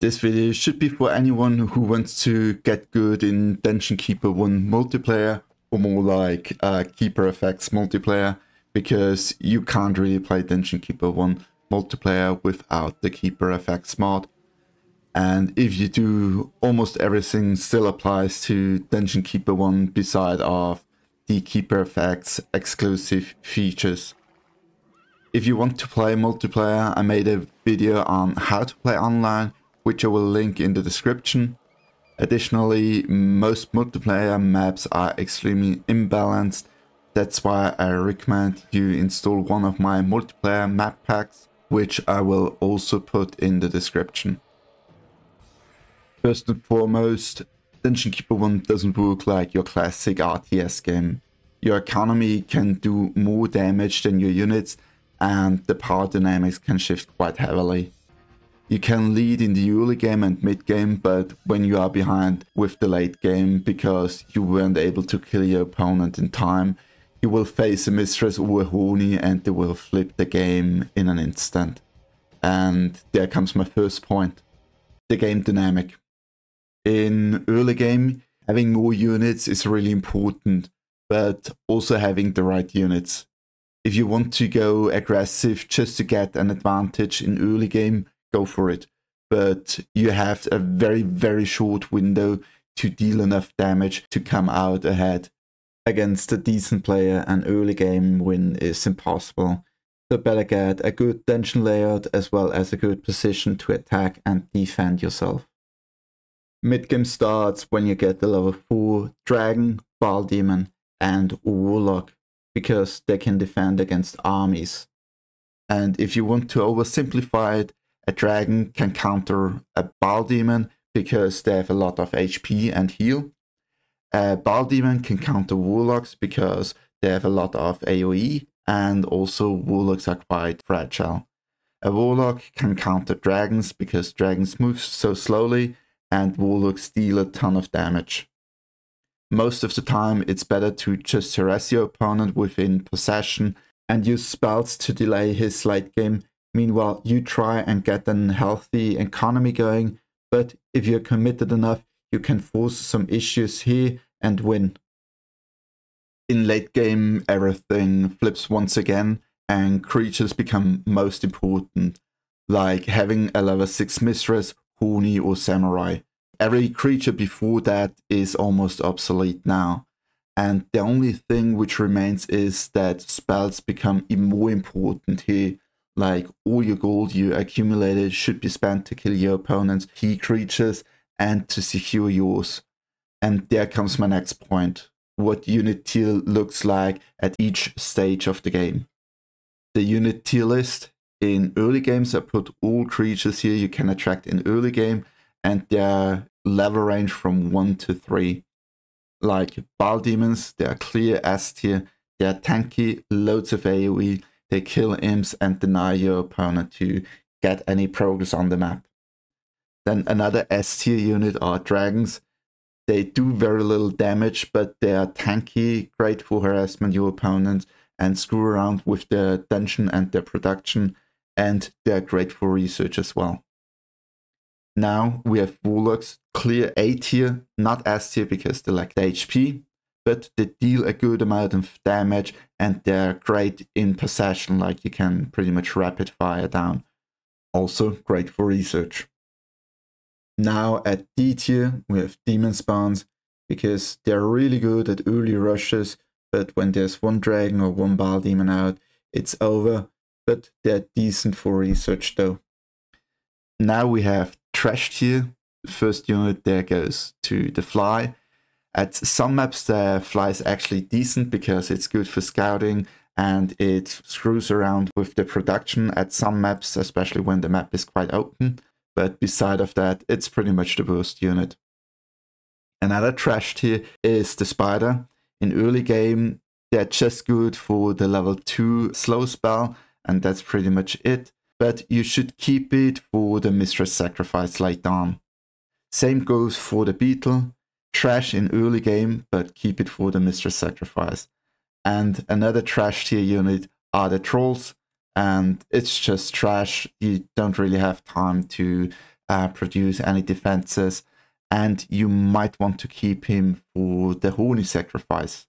This video should be for anyone who wants to get good in Dungeon Keeper 1 multiplayer, or more like KeeperFx multiplayer, because you can't really play Dungeon Keeper 1 multiplayer without the KeeperFx mod. And if you do, almost everything still applies to Dungeon Keeper 1 beside of the KeeperFx exclusive features. If you want to play multiplayer, I made a video on how to play online, which I will link in the description. Additionally, most multiplayer maps are extremely imbalanced. That's why I recommend you install one of my multiplayer map packs, which I will also put in the description. First and foremost, Dungeon Keeper 1 doesn't work like your classic RTS game. Your economy can do more damage than your units, and the power dynamics can shift quite heavily. You can lead in the early game and mid game, but when you are behind with the late game because you weren't able to kill your opponent in time, you will face a mistress or a horny and they will flip the game in an instant. And there comes my first point, the game dynamic. In early game, having more units is really important, but also having the right units. If you want to go aggressive just to get an advantage in early game, go for it. But you have a very short window to deal enough damage to come out ahead. Against a decent player, an early game win is impossible. So better get a good dungeon layout as well as a good position to attack and defend yourself. Mid-game starts when you get the level 4 Dragon, Ball Demon and Warlock, because they can defend against armies. And if you want to oversimplify it, a Dragon can counter a Ball Demon because they have a lot of HP and heal. A Ball Demon can counter Warlocks because they have a lot of AoE, and also Warlocks are quite fragile. A Warlock can counter Dragons because Dragons move so slowly and Warlocks deal a ton of damage. Most of the time it's better to just harass your opponent within possession and use spells to delay his late game. Meanwhile, you try and get an healthy economy going, but if you're committed enough, you can force some issues here and win. In late game, everything flips once again and creatures become most important, like having a level 6 mistress, horny or samurai. Every creature before that is almost obsolete now. And the only thing which remains is that spells become even more important here. Like all your gold you accumulated should be spent to kill your opponent's key creatures and to secure yours. And there comes my next point, what unit tier looks like at each stage of the game. The unit tier list. In early games I put all creatures here you can attract in early game, and their level range from 1 to 3. Like Ball Demons, they are clear S tier, they are tanky, loads of AoE, they kill imps and deny your opponent to get any progress on the map. Then another S tier unit are Dragons. They do very little damage, but they are tanky, great for harassment your opponents and screw around with their dungeon and their production, and they are great for research as well. Now we have Warlocks, clear A tier, not S tier because they lack the HP, but they deal a good amount of damage and they're great in possession, like you can pretty much rapid fire down. Also great for research. Now at D tier we have Demon Spawns, because they're really good at early rushes, but when there's one Dragon or one Ball Demon out, it's over, but they're decent for research though. Now we have Trash tier. The first unit there goes to the Fly. At some maps the Fly is actually decent because it's good for scouting and it screws around with the production at some maps, especially when the map is quite open. But beside of that, it's pretty much the worst unit. Another trash tier is the Spider. In early game, they're just good for the level 2 slow spell, and that's pretty much it. But you should keep it for the Mistress Sacrifice late on. Same goes for the Beetle. Trash in early game, but keep it for the Mistress Sacrifice. And another trash tier unit are the Trolls. And it's just trash. You don't really have time to produce any defenses, and you might want to keep him for the Honey sacrifice.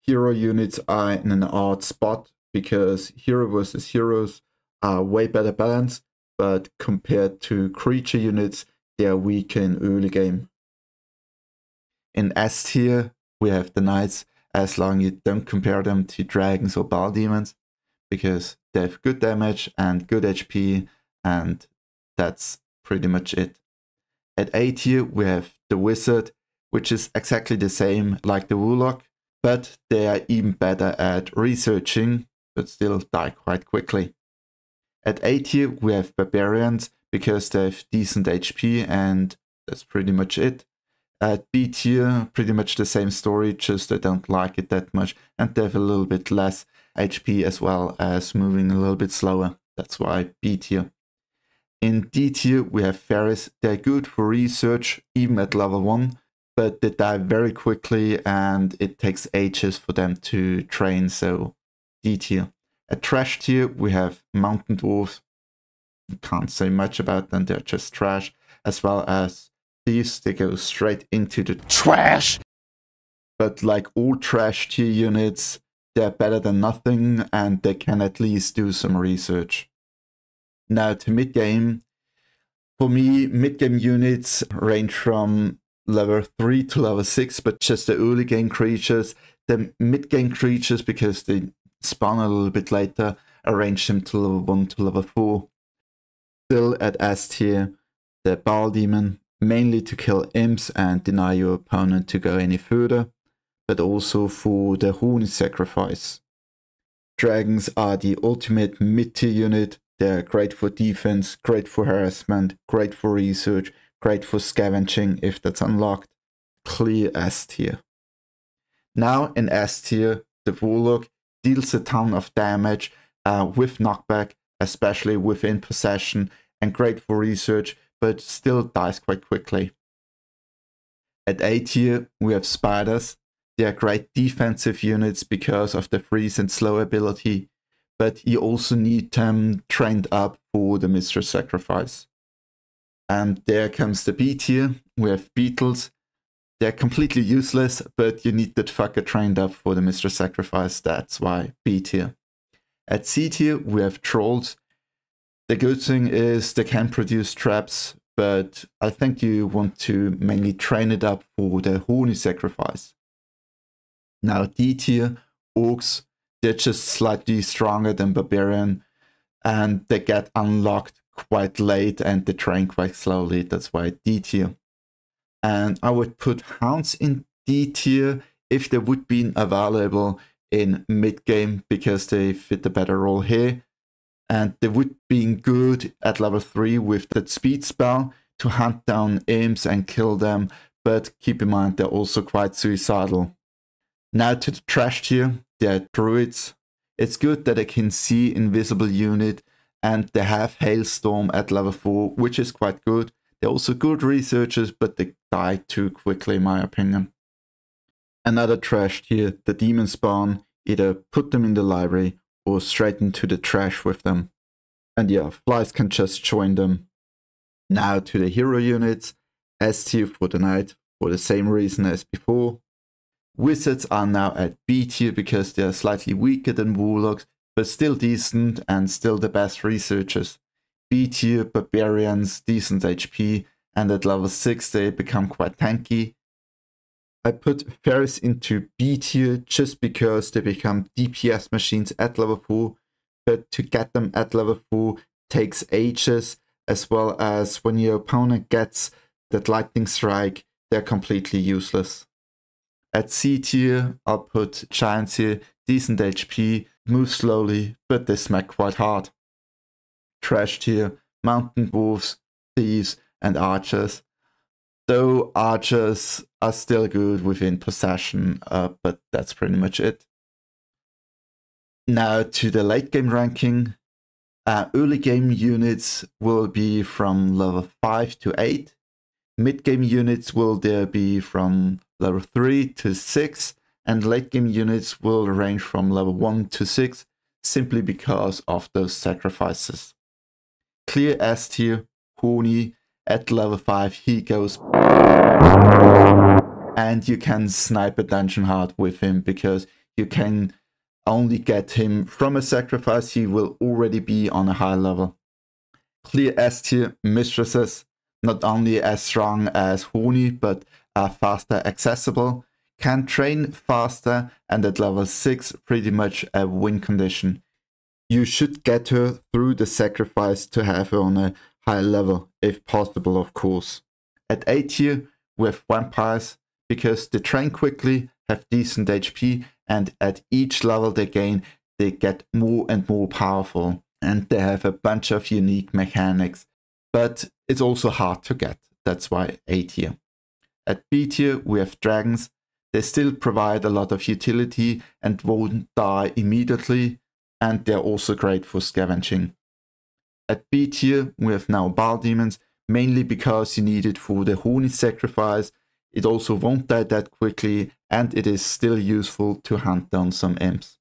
Hero units are in an odd spot because hero versus heroes are way better balanced, but compared to creature units, they are weak in early game. In S tier, we have the knights, as long as you don't compare them to dragons or ball demons, because they have good damage and good HP, and that's pretty much it. At A tier, we have the wizard, which is exactly the same like the warlock, but they are even better at researching, but still die quite quickly. At A tier, we have barbarians, because they have decent HP, and that's pretty much it. At B tier, pretty much the same story, just I don't like it that much, and they have a little bit less HP as well as moving a little bit slower. That's why B tier. In D tier, we have fairies. They're good for research, even at level 1, but they die very quickly and it takes ages for them to train, so D tier. At trash tier, we have mountain dwarves. Can't say much about them, they're just trash, as well as thieves. They go straight into the trash. But like all trash tier units, they're better than nothing, and they can at least do some research. Now to mid-game. For me, mid-game units range from level 3 to level 6, but just the early game creatures. The mid-game creatures, because they spawn a little bit later, arrange them to level 1 to level 4. Still at S tier, the ball demon, mainly to kill imps and deny your opponent to go any further, but also for the Honey sacrifice. Dragons are the ultimate mid-tier unit. They're great for defense, great for harassment, great for research, great for scavenging if that's unlocked. Clear S tier. Now in S tier, the warlock deals a ton of damage with knockback, especially within possession, and great for research, but still dies quite quickly. At A tier, we have spiders. They are great defensive units because of the freeze and slow ability, but you also need them trained up for the Mistress Sacrifice. And there comes the B tier. We have beetles. They're completely useless, but you need that fucker trained up for the Mistress Sacrifice. That's why B tier. At C tier, we have trolls. The good thing is they can produce traps, but I think you want to mainly train it up for the Honey sacrifice. Now D tier, orcs, they're just slightly stronger than barbarian, and they get unlocked quite late and they train quite slowly. That's why D tier. And I would put hounds in D tier if they would be available in mid game, because they fit a better role here. And they would be good at level 3 with that speed spell to hunt down imps and kill them, but keep in mind they're also quite suicidal. Now to the trash tier, they're druids. It's good that they can see invisible unit, and they have hailstorm at level 4, which is quite good. They're also good researchers, but they die too quickly in my opinion. Another trash tier, the demon spawn. Either put them in the library or straight into the trash with them. And yeah, flies can just join them. Now to the hero units. S tier for the knight, for the same reason as before. Wizards are now at B tier because they are slightly weaker than warlocks, but still decent and still the best researchers. B tier barbarians, decent HP, and at level 6 they become quite tanky. I put fairies into B tier just because they become DPS machines at level 4, but to get them at level 4 takes ages, as well as when your opponent gets that lightning strike, they're completely useless. At C tier, I'll put giants here, decent HP, move slowly, but they smack quite hard. Trash tier, mountain dwarves, thieves, and archers. Though archers are still good within possession, but that's pretty much it. Now to the late game ranking. Early game units will be from level 5 to 8. Mid game units will there be from level 3 to 6. And late game units will range from level 1 to 6, simply because of those sacrifices. Clear S tier, Huni. At level 5 he goes, and you can snipe a dungeon heart with him because you can only get him from a sacrifice. He will already be on a high level. Clear S tier mistresses, not only as strong as Huni, but are faster accessible, can train faster, and at level 6 pretty much a win condition. You should get her through the sacrifice to have her on a high level, if possible of course. At A tier we have vampires, because they train quickly, have decent HP, and at each level they gain, they get more and more powerful, and they have a bunch of unique mechanics, but it's also hard to get, that's why A tier. At B tier we have dragons. They still provide a lot of utility and won't die immediately, and they're also great for scavenging. At B tier we have now Bile Demons, mainly because you need it for the Huni sacrifice. It also won't die that quickly, and it is still useful to hunt down some imps.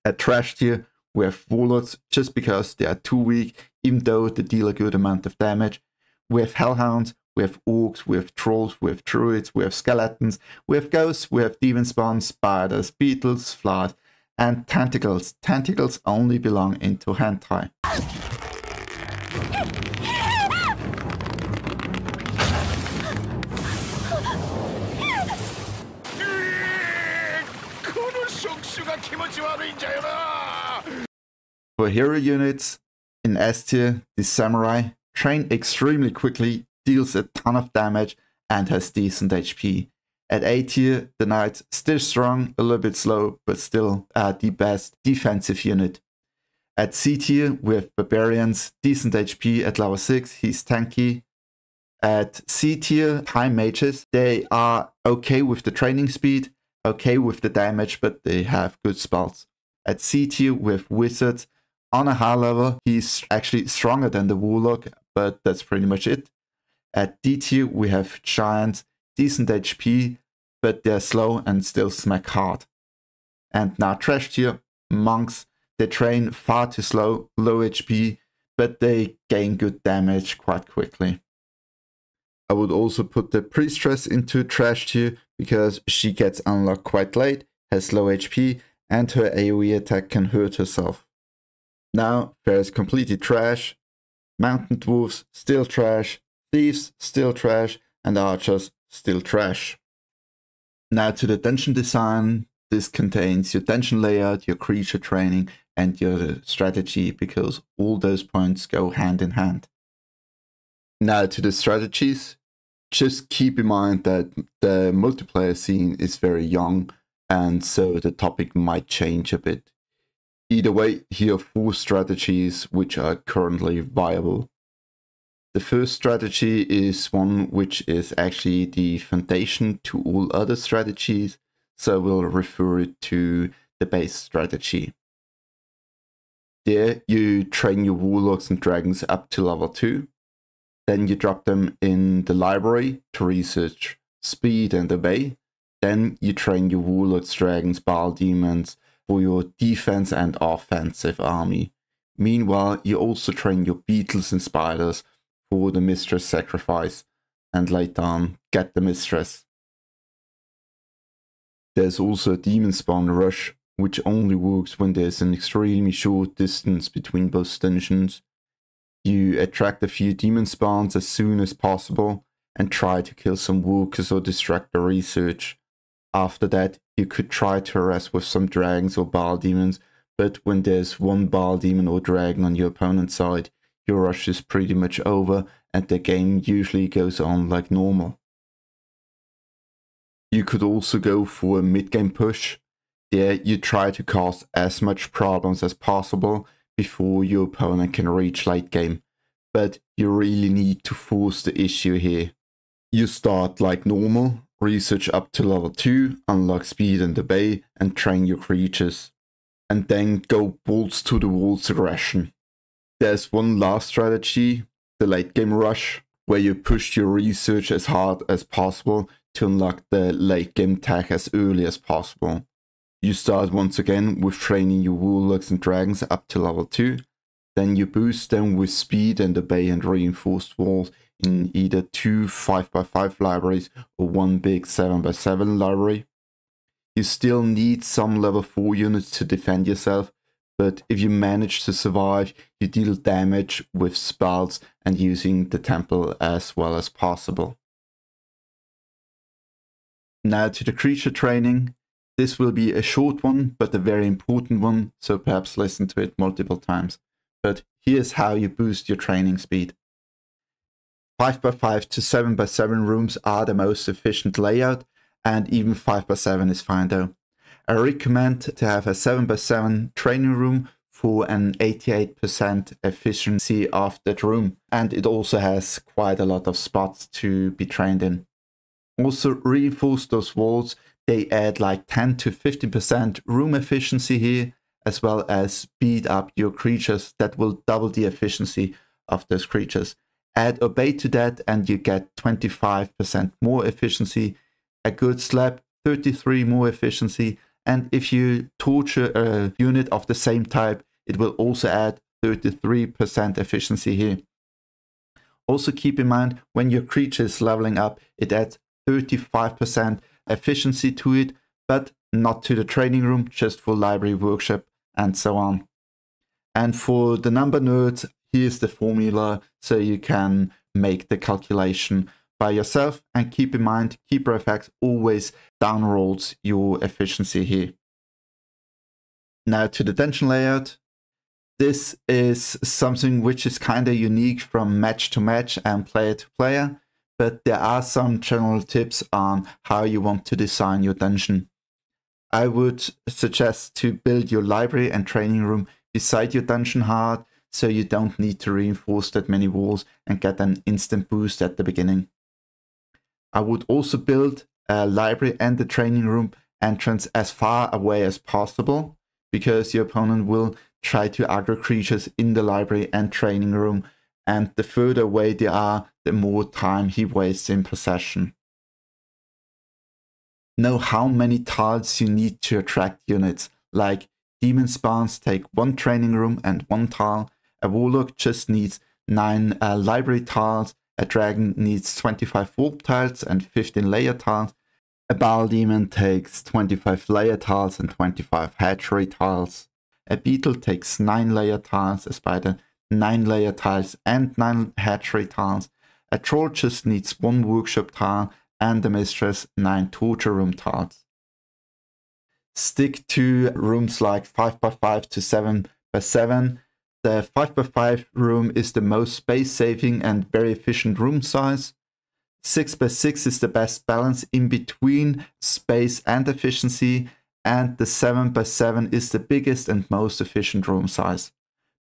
At Trash tier we have Warlords, just because they are too weak, even though they deal a good amount of damage. We have Hellhounds, we have Orcs, we have Trolls, we have Druids, we have Skeletons, we have Ghosts, we have Demon Spawn, Spiders, Beetles, Flies, and Tentacles. Tentacles only belong into hentai. For hero units, in S tier, the Samurai train extremely quickly, deals a ton of damage, and has decent HP. At A tier, the Knights still strong, a little bit slow, but still the best defensive unit. At C tier, we have Barbarians, decent HP at level 6, he's tanky. At C tier, High Mages, they are okay with the training speed, okay with the damage, but they have good spells. At C tier, we have Wizards. On a high level, he's actually stronger than the Warlock, but that's pretty much it. At D tier, we have Giants, decent HP, but they're slow and still smack hard. And now Trash tier, Monks, they train far too slow, low HP, but they gain good damage quite quickly. I would also put the Priestess into Trash tier because she gets unlocked quite late, has low HP, and her AoE attack can hurt herself. Now there's completely trash, Mountain Dwarves still trash, Thieves still trash, and Archers still trash. Now to the dungeon design. This contains your dungeon layout, your creature training, and your strategy, because all those points go hand in hand. Now to the strategies. Just keep in mind that the multiplayer scene is very young, and so the topic might change a bit. Either way, here are 4 strategies which are currently viable. The first strategy is one which is actually the foundation to all other strategies, so we'll refer it to the base strategy. There you train your Warlocks and Dragons up to level 2. Then you drop them in the library to research speed and obey. Then you train your Warlords, Dragons, Bile Demons for your defense and offensive army. Meanwhile, you also train your Beetles and Spiders for the Mistress sacrifice, and later on get the Mistress. There's also a Demon Spawn rush, which only works when there's an extremely short distance between both dungeons. You attract a few Demon Spawns as soon as possible and try to kill some workers or distract the research. After that, you could try to harass with some dragons or Bile Demons, but when there's one Bile Demon or dragon on your opponent's side, your rush is pretty much over and the game usually goes on like normal. You could also go for a mid-game push. There you try to cause as much problems as possible before your opponent can reach late game, but you really need to force the issue here. You start like normal, research up to level 2, unlock speed and obey, and train your creatures. And then go balls to the walls aggression. There's one last strategy, the late game rush, where you push your research as hard as possible to unlock the late game tech as early as possible. You start once again with training your Warlocks and Dragons up to level 2, Then you boost them with speed and obey and reinforced walls in either 2 5x5 libraries or one big 7x7 library. You still need some level 4 units to defend yourself, but if you manage to survive, you deal damage with spells and using the temple as well as possible. Now to the creature training. This will be a short one, but a very important one, so perhaps listen to it multiple times. But here's how you boost your training speed. 5x5 to 7x7 rooms are the most efficient layout, and even 5x7 is fine though. I recommend to have a 7x7 training room for an 88% efficiency of that room, and it also has quite a lot of spots to be trained in. Also reinforce those walls. They add like 10 to 15% room efficiency here, as well as speed up your creatures. That will double the efficiency of those creatures. Add obey to that and you get 25% more efficiency. A good slap, 33 more efficiency. And if you torture a unit of the same type, it will also add 33% efficiency here. Also keep in mind, when your creature is leveling up, it adds 35% efficiency to it, but not to the training room, just for library, workshop, and so on. And for the number nerds, here's the formula so you can make the calculation by yourself. And keep in mind, KeeperFx always downrolls your efficiency here. Now to the dungeon layout. This is something which is kind of unique from match to match and player to player, but there are some general tips on how you want to design your dungeon. I would suggest to build your library and training room beside your dungeon heart, so you don't need to reinforce that many walls and get an instant boost at the beginning. I would also build a library and the training room entrance as far away as possible, because your opponent will try to aggro creatures in the library and training room, and the further away they are, the more time he wastes in possession. Know how many tiles you need to attract units, like demon spawns take 1 training room and 1 tile, a warlock just needs 9 library tiles, a dragon needs 25 warp tiles and 15 layer tiles, a bile demon takes 25 layer tiles and 25 hatchery tiles, a beetle takes 9 layer tiles, a spider 9 layer tiles and 9 hatchery tiles, a troll just needs 1 workshop tile, and the mistress 9 torture room tiles. Stick to rooms like 5x5 to 7x7. The 5x5 room is the most space saving and very efficient room size. 6x6 is the best balance in between space and efficiency, and the 7x7 is the biggest and most efficient room size.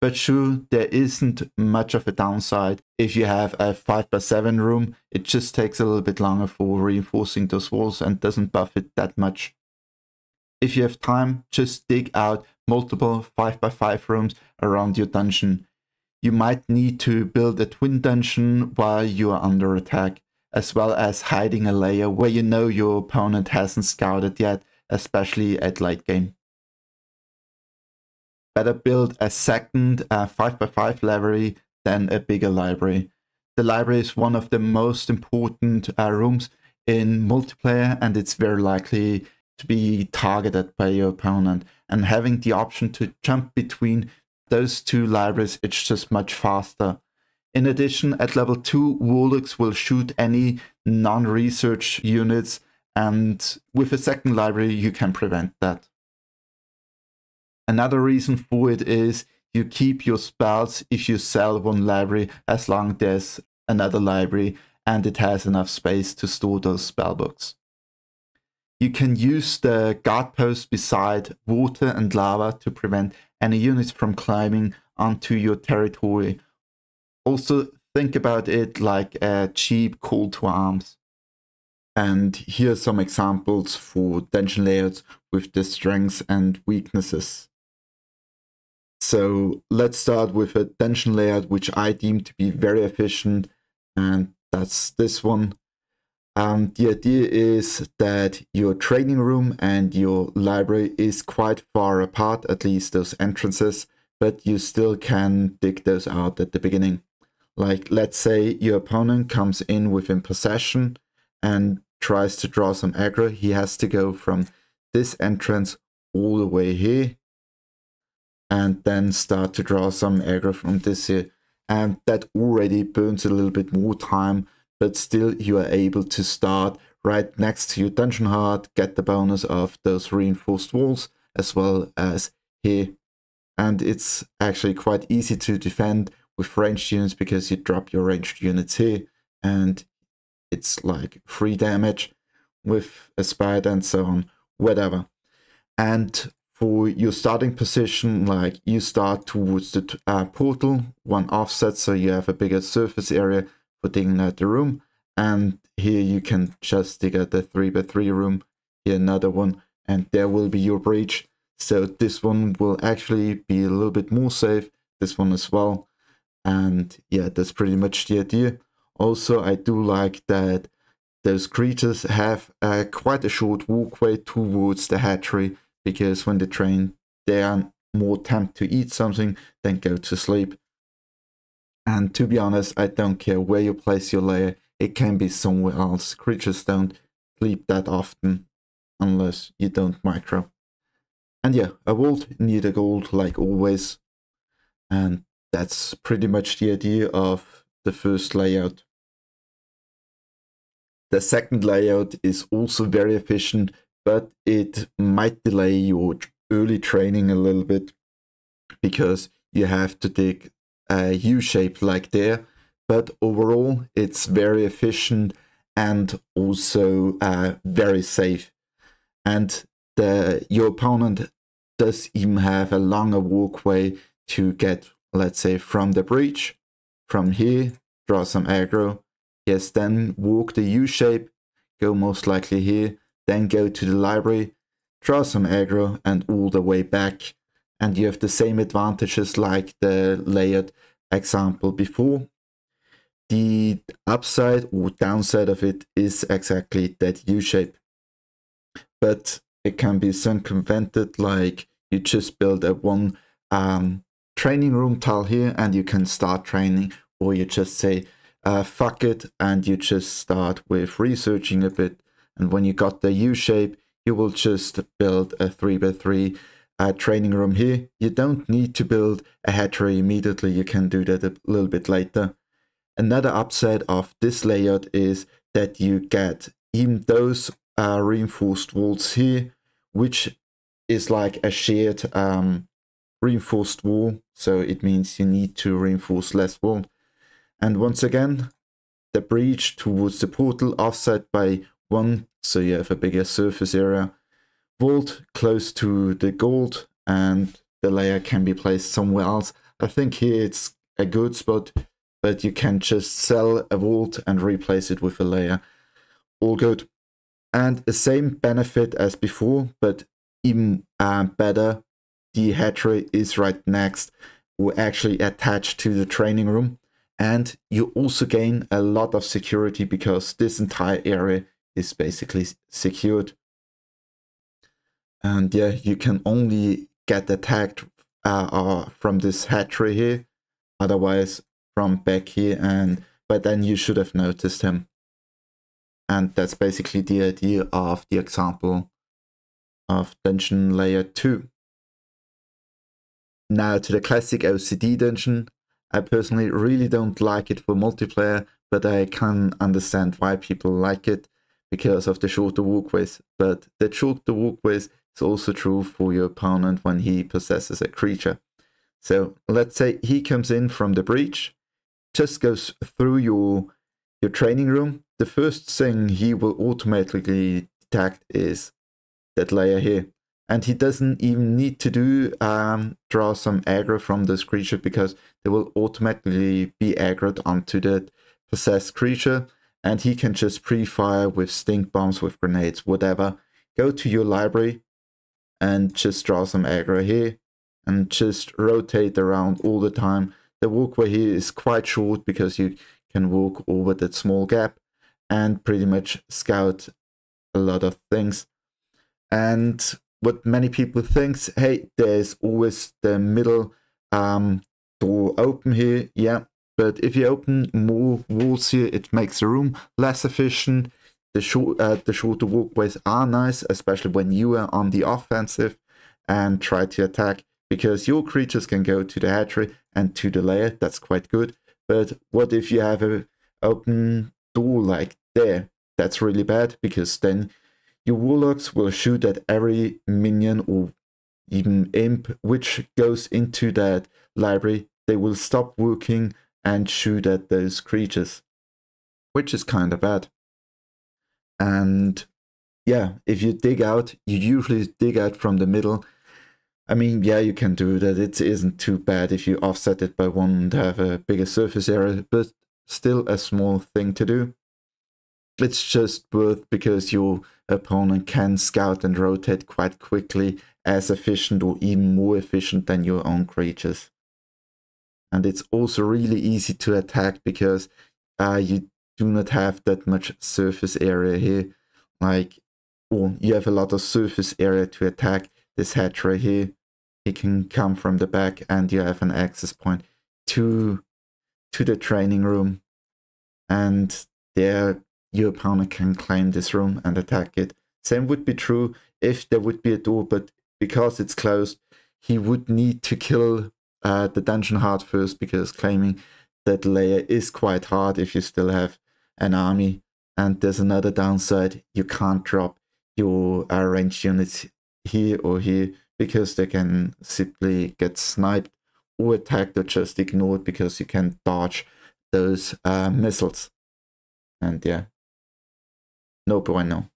But sure, there isn't much of a downside. If you have a 5x7 room, it just takes a little bit longer for reinforcing those walls and doesn't buff it that much. If you have time, just dig out multiple 5x5 rooms around your dungeon. You might need to build a twin dungeon while you are under attack, as well as hiding a layer where you know your opponent hasn't scouted yet, especially at late game. Better build a second 5x5 library than a bigger library. The library is one of the most important rooms in multiplayer, and it's very likely to be targeted by your opponent. And having the option to jump between those 2 libraries, it's just much faster. In addition, at level 2, warlocks will shoot any non-research units, and with a second library you can prevent that. Another reason for it is you keep your spells if you sell 1 library, as long as there's another library and it has enough space to store those spell books. You can use the guard post beside water and lava to prevent any units from climbing onto your territory. Also think about it like a cheap call to arms. And here are some examples for dungeon layouts with the strengths and weaknesses. So let's start with a dungeon layout which I deem to be very efficient, and that's this one. The idea is that your training room and your library is quite far apart, at least those entrances, but you still can dig those out at the beginning. Like, let's say your opponent comes in within possession and tries to draw some aggro. He has to go from this entrance all the way here and then start to draw some aggro from this here. And that already burns a little bit more time, but still you are able to start right next to your dungeon heart, get the bonus of those reinforced walls, as well as here. And it's actually quite easy to defend with ranged units because you drop your ranged units here, and it's like 3 damage with a spider and so on, whatever. And for your starting position, like you start towards the portal, 1 offset, so you have a bigger surface area for digging out the room. And here you can just dig out the 3x3 room, here another one, and there will be your breach. So this one will actually be a little bit more safe, this one as well. And yeah, that's pretty much the idea. Also, I do like that those creatures have quite a short walkway towards the hatchery, because when they train, they are more tempted to eat something than go to sleep. And to be honest, I don't care where you place your lair, it can be somewhere else. Creatures don't sleep that often unless you don't micro. And yeah, a vault near the gold like always. And that's pretty much the idea of the first layout. The second layout is also very efficient, but it might delay your early training a little bit, because you have to dig a U-shape like there. But overall, it's very efficient and also very safe. And your opponent does even have a longer walkway to get, let's say, from the breach, from here, draw some aggro. Yes, then walk the U-shape, go most likely here, then go to the library, draw some aggro, and all the way back. And you have the same advantages like the layered example before. The upside or downside of it is exactly that U-shape. But it can be circumvented, like you just build a 1 training room tile here and you can start training, or you just say, fuck it, and you just start with researching a bit. And when you got the U-shape, you will just build a 3x3 training room here. You don't need to build a hatchery immediately, you can do that a little bit later. Another upside of this layout is that you get even those reinforced walls here, which is like a shared reinforced wall, so it means you need to reinforce less wall. And once again, the breach towards the portal offset by 1, so you have a bigger surface area. Vault close to the gold, and the layer can be placed somewhere else. I think here it's a good spot, but you can just sell a vault and replace it with a layer. All good. And the same benefit as before, but even better, the hatchery is right next, or actually attached to the training room. And you also gain a lot of security because this entire area is basically secured. And yeah, you can only get attacked from this hatchery here, otherwise from back here, but then you should have noticed him. And that's basically the idea of the example of dungeon layer 2. Now to the classic OCD dungeon. I personally really don't like it for multiplayer, but I can understand why people like it because of the shorter walkways. But the shorter walkways is also true for your opponent when he possesses a creature. So let's say he comes in from the breach, just goes through your training room. The first thing he will automatically detect is that layer here. And he doesn't even need to do draw some aggro from this creature, because they will automatically be aggroed onto that possessed creature. And he can just pre-fire with stink bombs, with grenades, whatever. Go to your library and just draw some aggro here. And just rotate around all the time. The walkway here is quite short because you can walk over that small gap and pretty much scout a lot of things. And what many people think, hey, there's always the middle door open here, yeah. But if you open more walls here, it makes the room less efficient. The shorter walkways are nice, especially when you are on the offensive and try to attack, because your creatures can go to the hatchery and to the lair. That's quite good. But what if you have an open door like there? That's really bad, because then your warlocks will shoot at every minion or even imp which goes into that library. They will stop working and shoot at those creatures, which is kind of bad. And yeah, if you dig out, you usually dig out from the middle. I mean, yeah, you can do that. It isn't too bad if you offset it by one to have a bigger surface area, but still a small thing to do. It's just worth because your opponent can scout and rotate quite quickly, as efficient or even more efficient than your own creatures. And it's also really easy to attack because you do not have that much surface area here. Like, or you have a lot of surface area to attack this hatchery here. He can come from the back and you have an access point to the training room. And there your opponent can claim this room and attack it. Same would be true if there would be a door, but because it's closed, he would need to kill the dungeon heart first, because claiming that layer is quite hard if you still have an army. And there's another downside: you can't drop your ranged units here or here, because they can simply get sniped or attacked or just ignored, because you can dodge those missiles. And yeah, no bueno.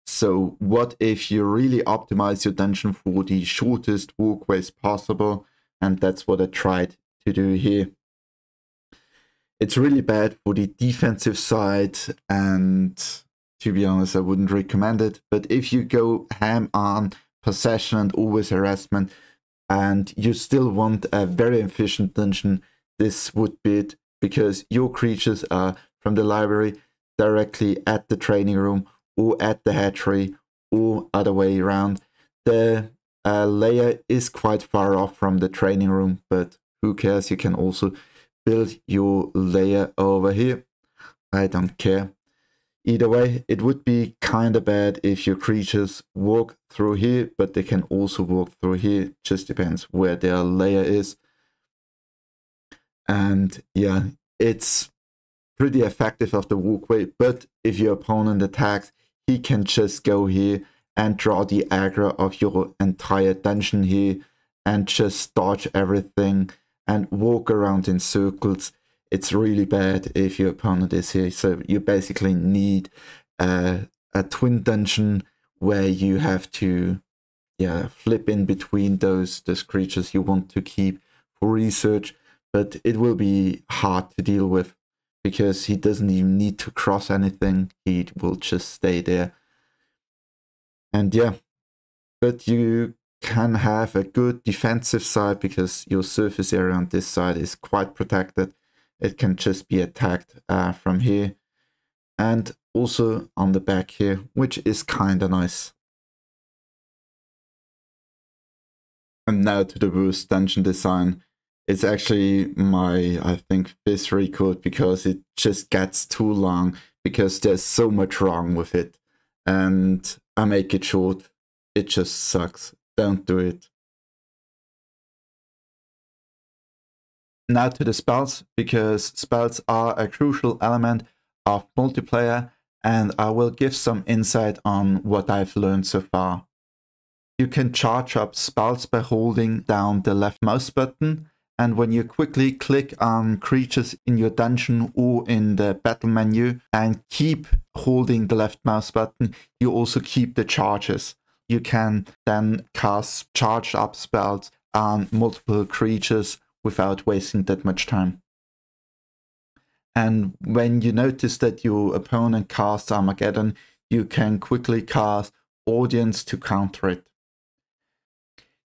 So what if you really optimize your dungeon for the shortest walkways possible? And that's what I tried to do here. It's really bad for the defensive side, and to be honest, I wouldn't recommend it. But if you go ham on possession and always harassment, and you still want a very efficient dungeon, this would be it, because your creatures are from the library directly at the training room or at the hatchery or other way around. The layer is quite far off from the training room, but who cares? You can also build your layer over here. I don't care. Either way, it would be kind of bad if your creatures walk through here, but they can also walk through here. Just depends where their layer is. And yeah, it's pretty effective of the walkway, but if your opponent attacks, he can just go here and draw the aggro of your entire dungeon here and just dodge everything and walk around in circles. It's really bad if your opponent is here. So you basically need a twin dungeon where you have to flip in between those creatures you want to keep for research, but it will be hard to deal with, because he doesn't even need to cross anything. He will just stay there. And yeah, but you can have a good defensive side, because your surface area on this side is quite protected. It can just be attacked from here and also on the back here, which is kind of nice. And now to the worst dungeon design. It's actually my, I think, 5th record, because it just gets too long, because there's so much wrong with it. And I make it short. It just sucks. Don't do it. Now to the spells, because spells are a crucial element of multiplayer, and I will give some insight on what I've learned so far. You can charge up spells by holding down the left mouse button, and when you quickly click on creatures in your dungeon or in the battle menu and keep holding the left mouse button, you also keep the charges. You can then cast charged up spells on multiple creatures without wasting that much time. And when you notice that your opponent casts Armageddon, you can quickly cast Audience to counter it.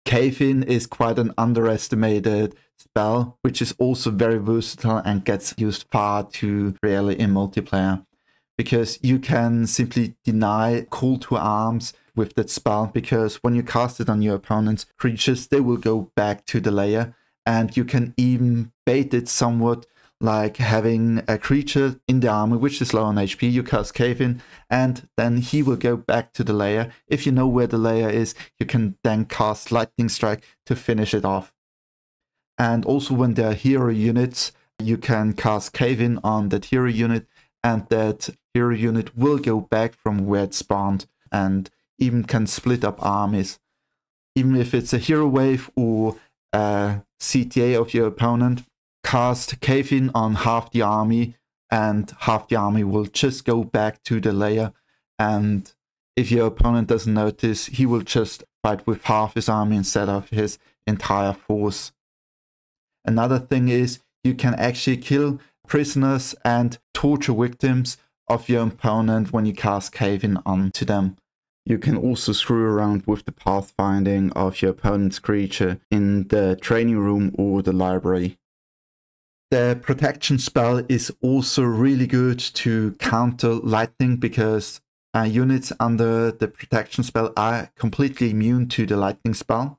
Cave-In is quite an underestimated spell, which is also very versatile and gets used far too rarely in multiplayer, because you can simply deny call to arms with that spell, because when you cast it on your opponent's creatures, they will go back to the layer, and you can even bait it somewhat, like having a creature in the army which is low on HP, you cast Cave In, and then he will go back to the layer. If you know where the layer is, you can then cast Lightning Strike to finish it off. And also when there are hero units, you can cast Cave In on that hero unit, and that hero unit will go back from where it spawned, and even can split up armies. Even if it's a hero wave or a CTA of your opponent, cast Cave In on half the army, and half the army will just go back to the layer. And if your opponent doesn't notice, he will just fight with half his army instead of his entire force. Another thing is you can actually kill prisoners and torture victims of your opponent when you cast Cave In onto them. You can also screw around with the pathfinding of your opponent's creature in the training room or the library. The protection spell is also really good to counter lightning, because units under the protection spell are completely immune to the lightning spell.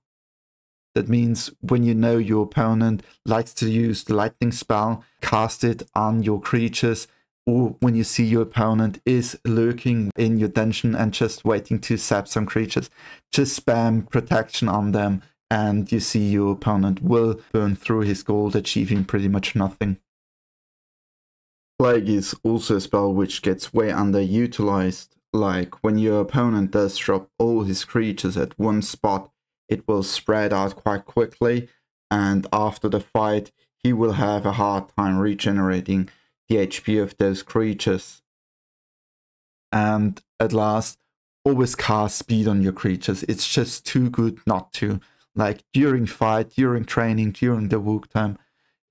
That means when you know your opponent likes to use the lightning spell, cast it on your creatures, or when you see your opponent is lurking in your dungeon and just waiting to zap some creatures, just spam protection on them, and you see your opponent will burn through his gold, achieving pretty much nothing. Plague is also a spell which gets way underutilized. Like when your opponent does drop all his creatures at one spot, it will spread out quite quickly, and after the fight he will have a hard time regenerating the HP of those creatures. And at last, always cast speed on your creatures. It's just too good not to. Like during fight, during training, during the work time,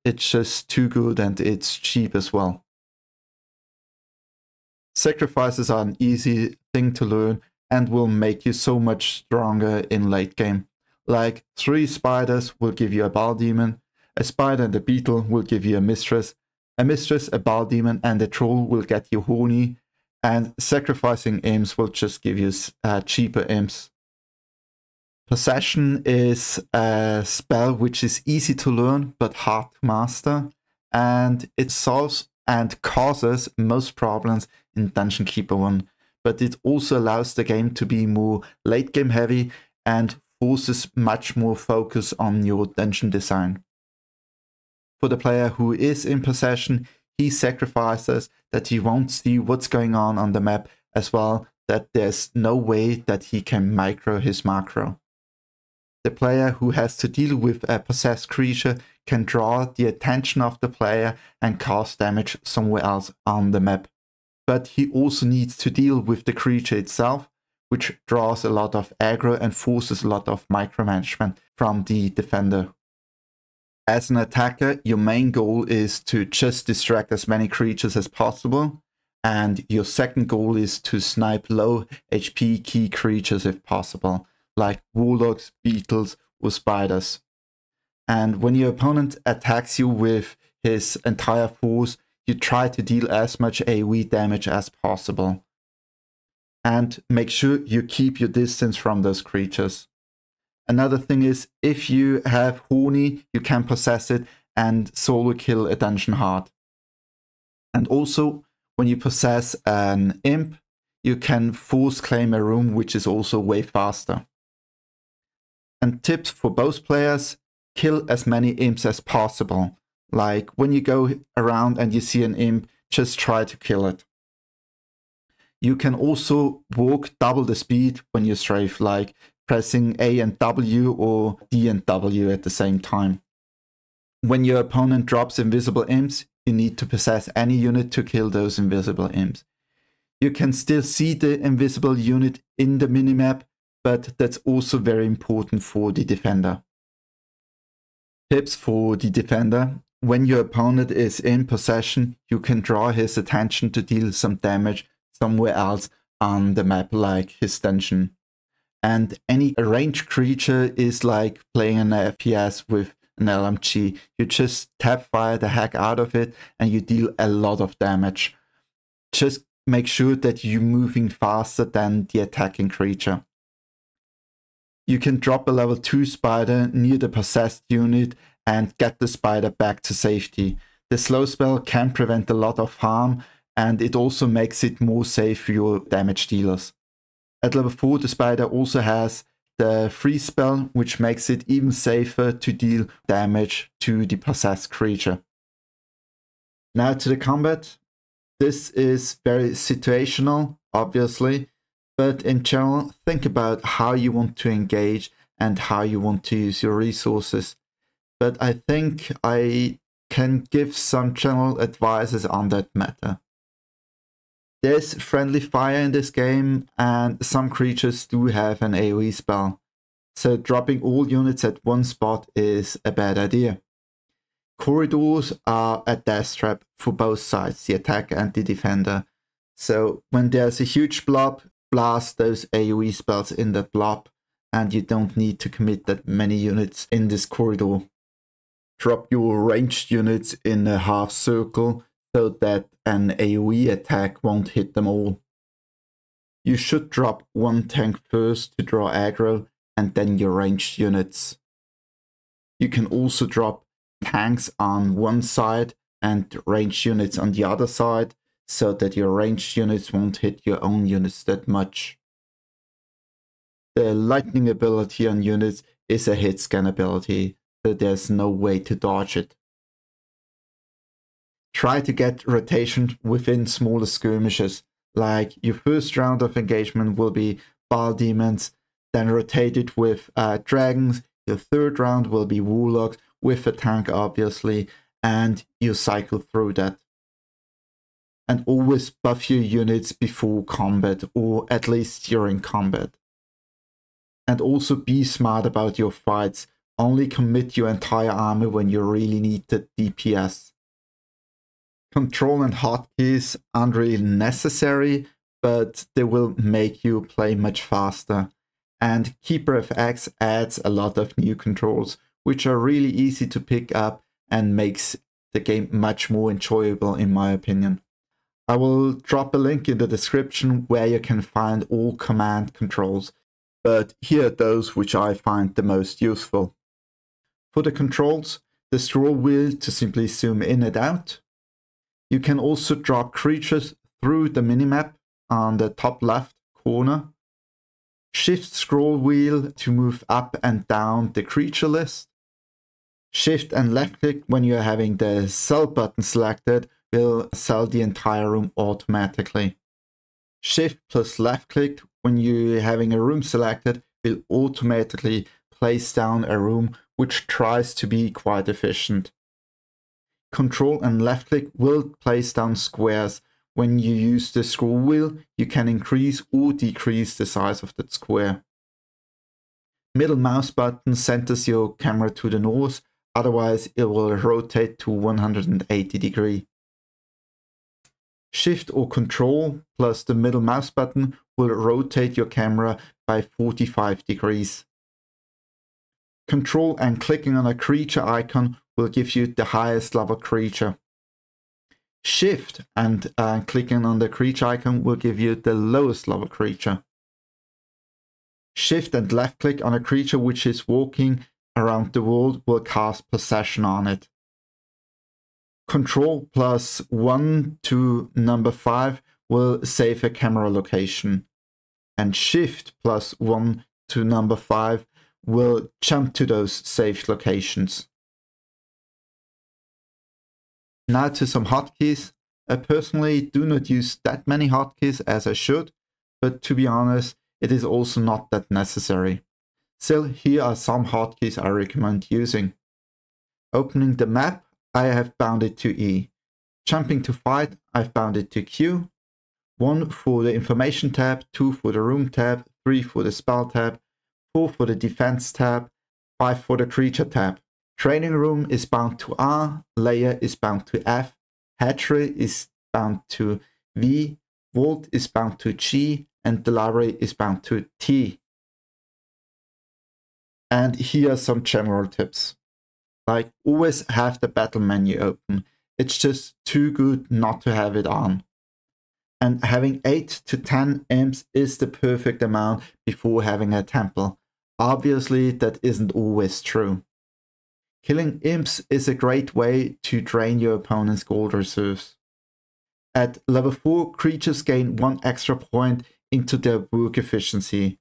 it's just too good, and it's cheap as well. Sacrifices are an easy thing to learn and will make you so much stronger in late game. Like 3 spiders will give you a ball demon, a spider and a beetle will give you a mistress, a ball demon and a troll will get you horny, and sacrificing imps will just give you cheaper imps. Possession is a spell which is easy to learn but hard to master, and it solves and causes most problems in Dungeon Keeper 1, but it also allows the game to be more late game heavy and forces much more focus on your dungeon design. For the player who is in possession, he sacrifices that he won't see what's going on the map, as well that there's no way that he can micro his macro. The player who has to deal with a possessed creature can draw the attention of the player and cause damage somewhere else on the map. But he also needs to deal with the creature itself, which draws a lot of aggro and forces a lot of micromanagement from the defender. As an attacker, your main goal is to just distract as many creatures as possible, and your second goal is to snipe low HP key creatures if possible, like warlocks, beetles, or spiders. And when your opponent attacks you with his entire force, you try to deal as much AoE damage as possible. And make sure you keep your distance from those creatures. Another thing is, if you have Horny, you can possess it and solo kill a dungeon heart. And also, when you possess an imp, you can force claim a room, which is also way faster. And tips for both players: kill as many imps as possible. Like when you go around and you see an imp, just try to kill it. You can also walk double the speed when you strafe, like pressing A and W or D and W at the same time. When your opponent drops invisible imps, you need to possess any unit to kill those invisible imps. You can still see the invisible unit in the minimap, but that's also very important for the defender. Tips for the defender: when your opponent is in possession, you can draw his attention to deal some damage somewhere else on the map, like his dungeon. And any ranged creature is like playing an FPS with an LMG. You just tap fire the heck out of it and you deal a lot of damage. Just make sure that you're moving faster than the attacking creature. You can drop a level 2 spider near the possessed unit and get the spider back to safety. The slow spell can prevent a lot of harm, and it also makes it more safe for your damage dealers. At level 4, the spider also has the freeze spell, which makes it even safer to deal damage to the possessed creature. Now to the combat. This is very situational, obviously, but in general, think about how you want to engage and how you want to use your resources. But I think I can give some general advices on that matter. There's friendly fire in this game, and some creatures do have an AoE spell, so dropping all units at one spot is a bad idea. Corridors are a death trap for both sides, the attacker and the defender. So when there's a huge blob, blast those AoE spells in that blob, and you don't need to commit that many units in this corridor. Drop your ranged units in a half circle so that an AoE attack won't hit them all. You should drop one tank first to draw aggro, and then your ranged units. You can also drop tanks on one side and ranged units on the other side, so that your ranged units won't hit your own units that much. The lightning ability on units is a hit scan ability, so there's no way to dodge it. Try to get rotation within smaller skirmishes, like your first round of engagement will be Bile Demons, then rotate it with dragons, your third round will be warlocks, with a tank obviously, and you cycle through that. And always buff your units before combat, or at least during combat. And also be smart about your fights, only commit your entire army when you really need the DPS. Control and hotkeys aren't really necessary, but they will make you play much faster. And KeeperFx adds a lot of new controls, which are really easy to pick up and makes the game much more enjoyable in my opinion. I will drop a link in the description where you can find all command controls, but here are those which I find the most useful. For the controls, the scroll wheel to simply zoom in and out. You can also drop creatures through the minimap on the top left corner. Shift scroll wheel to move up and down the creature list. Shift and left click when you're having the sell button selected will sell the entire room automatically. Shift plus left click when you're having a room selected will automatically place down a room, which tries to be quite efficient. Control and left click will place down squares. When you use the scroll wheel, you can increase or decrease the size of that square. Middle mouse button centers your camera to the north, otherwise it will rotate to 180 degrees. Shift or Control plus the middle mouse button will rotate your camera by 45 degrees. Control and clicking on a creature icon will give you the highest level creature. Shift and clicking on the creature icon will give you the lowest level creature. Shift and left click on a creature which is walking around the world will cast possession on it. Control plus 1 to number 5 will save a camera location. And Shift plus 1 to number 5 will jump to those saved locations. Now to some hotkeys. I personally do not use that many hotkeys as I should, but to be honest, it is also not that necessary. Still, here are some hotkeys I recommend using. Opening the map, I have bound it to E. Jumping to fight, I've bound it to Q. 1 for the information tab, 2 for the room tab, 3 for the spell tab, 4 for the defense tab, 5 for the creature tab. Training room is bound to R, layer is bound to F, hatchery is bound to V, vault is bound to G, and the library is bound to T. And here are some general tips. Like, always have the battle menu open. It's just too good not to have it on. And having 8 to 10 imps is the perfect amount before having a temple. Obviously, that isn't always true. Killing imps is a great way to drain your opponent's gold reserves. At level 4, creatures gain 1 extra point into their work efficiency,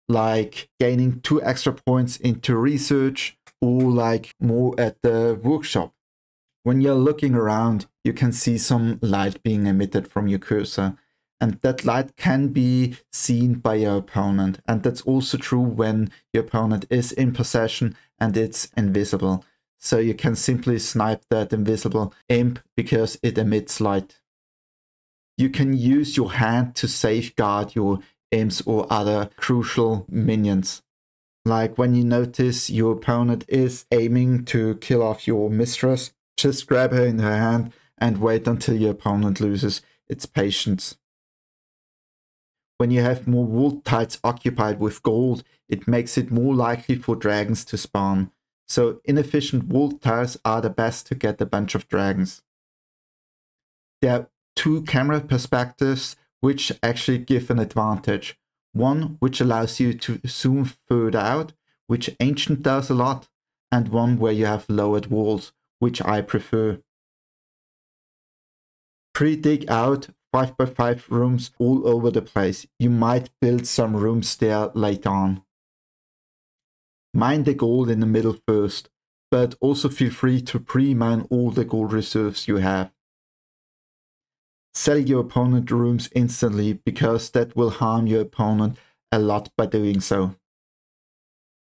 like gaining 2 extra points into research or like more at the workshop. When you're looking around, you can see some light being emitted from your cursor, and that light can be seen by your opponent. And that's also true when your opponent is in possession and it's invisible. So you can simply snipe that invisible imp because it emits light. You can use your hand to safeguard your imps or other crucial minions. Like when you notice your opponent is aiming to kill off your mistress, just grab her in her hand and wait until your opponent loses its patience. When you have more vault tiles occupied with gold, it makes it more likely for dragons to spawn. So inefficient vault tiles are the best to get a bunch of dragons. There are 2 camera perspectives which actually give an advantage. One which allows you to zoom further out, which Ancient does a lot, and one where you have lowered walls, which I prefer. Pre-dig out 5x5 rooms all over the place. You might build some rooms there later on. Mine the gold in the middle first, but also feel free to pre-mine all the gold reserves you have. Sell your opponent rooms instantly, because that will harm your opponent a lot by doing so.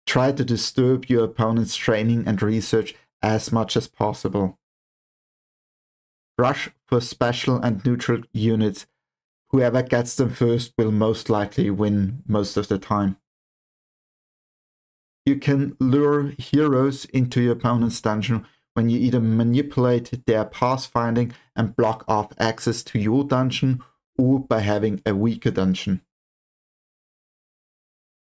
Try to disturb your opponent's training and research as much as possible. Rush for special and neutral units. Whoever gets them first will most likely win most of the time. You can lure heroes into your opponent's dungeon when you either manipulate their pathfinding and block off access to your dungeon, or by having a weaker dungeon.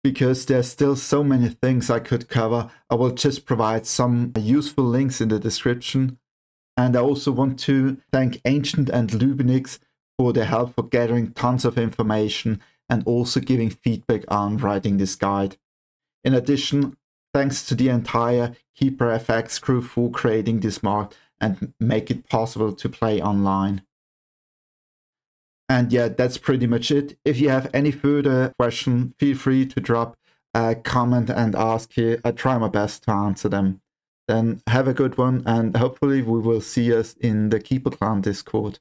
Because there's still so many things I could cover, I will just provide some useful links in the description. And I also want to thank Ancient and Loobinex for their help for gathering tons of information and also giving feedback on writing this guide. In addition, thanks to the entire KeeperFx crew for creating this mod and make it possible to play online. And yeah, that's pretty much it. If you have any further question, feel free to drop a comment and ask here. I try my best to answer them. Then have a good one, and hopefully we will see us in the KeeperKlan Discord.